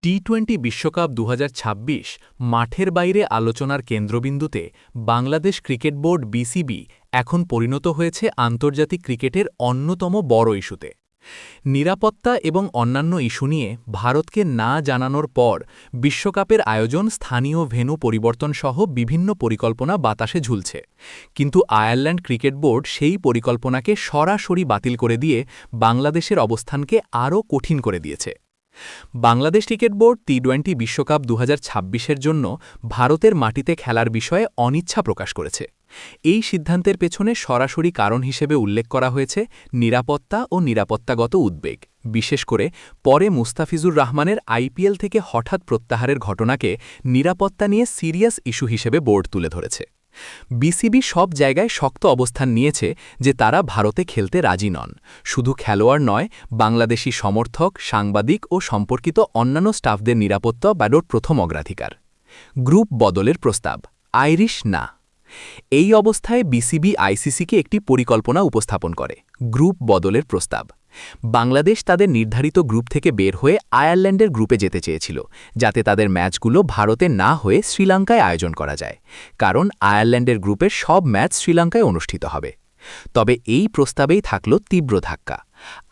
টি-20 বিশ্বকাপ ২০২৬ মাঠের বাইরে আলোচনার কেন্দ্রবিন্দুতে বাংলাদেশ ক্রিকেট বোর্ড বিসিবি এখন পরিণত হয়েছে আন্তর্জাতিক ক্রিকেটের অন্যতম বড় ইস্যুতে। নিরাপত্তা এবং অন্যান্য ইস্যু নিয়ে ভারতকে না জানানোর পর বিশ্বকাপের আয়োজন স্থানীয় ভেন্যু পরিবর্তন সহ বিভিন্ন পরিকল্পনা বাতাসে ঝুলছে। কিন্তু আয়ারল্যান্ড ক্রিকেট বোর্ড সেই পরিকল্পনাকে সরাসরি বাতিল করে দিয়ে বাংলাদেশের অবস্থানকে আরও কঠিন করে দিয়েছে। বাংলাদেশ ক্রিকেট বোর্ড টি-20 বিশ্বকাপ ২০২৬-এর জন্য ভারতের মাটিতে খেলার বিষয়ে অনিচ্ছা প্রকাশ করেছে। এই সিদ্ধান্তের পেছনে সরাসরি কারণ হিসেবে উল্লেখ করা হয়েছে নিরাপত্তা ও নিরাপত্তাগত উদ্বেগ, বিশেষ করে পরে মুস্তাফিজুর রহমানের আইপিএল থেকে হঠাৎ প্রত্যাহারের ঘটনাকে নিরাপত্তা নিয়ে সিরিয়াস ইস্যু হিসেবে বোর্ড তুলে ধরেছে। বিসিবি সব জায়গায় শক্ত অবস্থান নিয়েছে যে তারা ভারতে খেলতে রাজি নন। শুধু খেলোয়াড় নয়, বাংলাদেশি সমর্থক, সাংবাদিক ও সম্পর্কিত অন্যান্য স্টাফদের নিরাপত্তা বোর্ডের প্রথম অগ্রাধিকার। গ্রুপ বদলের প্রস্তাব, আইরিশ না। এই অবস্থায় বিসিবি আইসিসিকে একটি পরিকল্পনা উপস্থাপন করে, গ্রুপ বদলের প্রস্তাব। বাংলাদেশ তাদের নির্ধারিত গ্রুপ থেকে বের হয়ে আয়ারল্যান্ডের গ্রুপে যেতে চেয়েছিল, যাতে তাদের ম্যাচগুলো ভারতে না হয়ে শ্রীলঙ্কায় আয়োজন করা যায়, কারণ আয়ারল্যান্ডের গ্রুপের সব ম্যাচ শ্রীলঙ্কায় অনুষ্ঠিত হবে। তবে এই প্রস্তাবেই থাকল তীব্র ধাক্কা।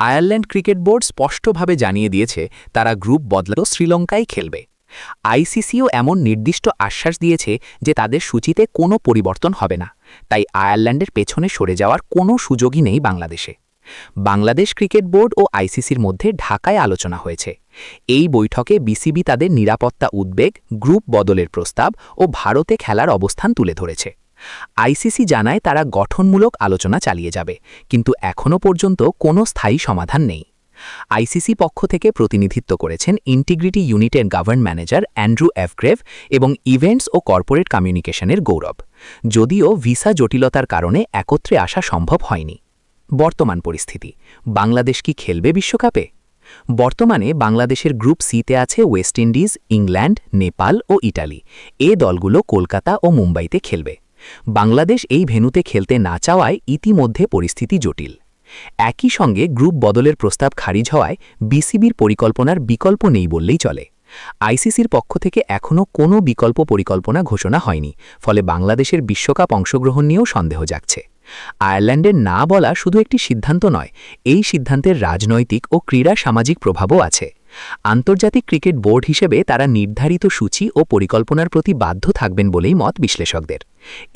আয়ারল্যান্ড ক্রিকেট বোর্ড স্পষ্টভাবে জানিয়ে দিয়েছে তারা গ্রুপ বদলাতে শ্রীলঙ্কায় খেলবে। আইসিসিও এমন নির্দিষ্ট আশ্বাস দিয়েছে যে তাদের সূচিতে কোনো পরিবর্তন হবে না, তাই আয়ারল্যান্ডের পেছনে সরে যাওয়ার কোনো সুযোগই নেই বাংলাদেশে। বাংলাদেশ ক্রিকেট বোর্ড ও আইসিসির মধ্যে ঢাকায় আলোচনা হয়েছে। এই বৈঠকে বিসিবি তাদের নিরাপত্তা উদ্বেগ, গ্রুপ বদলের প্রস্তাব ও ভারতে খেলার অবস্থান তুলে ধরেছে। আইসিসি জানায় তারা গঠনমূলক আলোচনা চালিয়ে যাবে, কিন্তু এখনও পর্যন্ত কোনো স্থায়ী সমাধান নেই। আইসিসি পক্ষ থেকে প্রতিনিধিত্ব করেছেন ইন্টিগ্রিটি ইউনিটের govern manager Andrew F Grave এবং ইভেন্টস ও কর্পোরেট কমিউনিকেশনের গৌরব, যদিও ভিসা জটিলতার কারণে একত্রে আসা সম্ভব হয়নি। বর্তমান পরিস্থিতি, বাংলাদেশ কি খেলবে বিশ্বকাপে? বর্তমানে বাংলাদেশের গ্রুপ সিতে আছে ওয়েস্ট ইন্ডিজ, ইংল্যান্ড, নেপাল ও ইটালি। এ দলগুলো কলকাতা ও মুম্বাইতে খেলবে। বাংলাদেশ এই ভেন্যুতে খেলতে না চাওয়ায় ইতিমধ্যে পরিস্থিতি জটিল। একই সঙ্গে গ্রুপ বদলের প্রস্তাব খারিজ হওয়ায় বিসিবির পরিকল্পনার বিকল্প নেই বললেই চলে। আইসিসির পক্ষ থেকে এখনও কোনো বিকল্প পরিকল্পনা ঘোষণা হয়নি, ফলে বাংলাদেশের বিশ্বকাপ অংশগ্রহণ নিয়েও সন্দেহ জাগছে। আয়ারল্যান্ডের না বলা শুধু একটি সিদ্ধান্ত নয়, এই সিদ্ধান্তের রাজনৈতিক ও ক্রীড়া সামাজিক প্রভাবও আছে। আন্তর্জাতিক ক্রিকেট বোর্ড হিসেবে তারা নির্ধারিত সূচি ও পরিকল্পনার প্রতি বাধ্য থাকবেন বলেই মত বিশ্লেষকদের।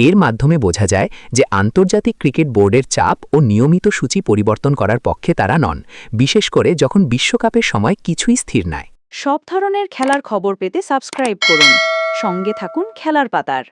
এর মাধ্যমে বোঝা যায় যে আন্তর্জাতিক ক্রিকেট বোর্ডের চাপ ও নিয়মিত সূচি পরিবর্তন করার পক্ষে তারা নন, বিশেষ করে যখন বিশ্বকাপের সময় কিছুই স্থির নয়। সব ধরনের খেলার খবর পেতে সাবস্ক্রাইব করুন, সঙ্গে থাকুন খেলার পাতার।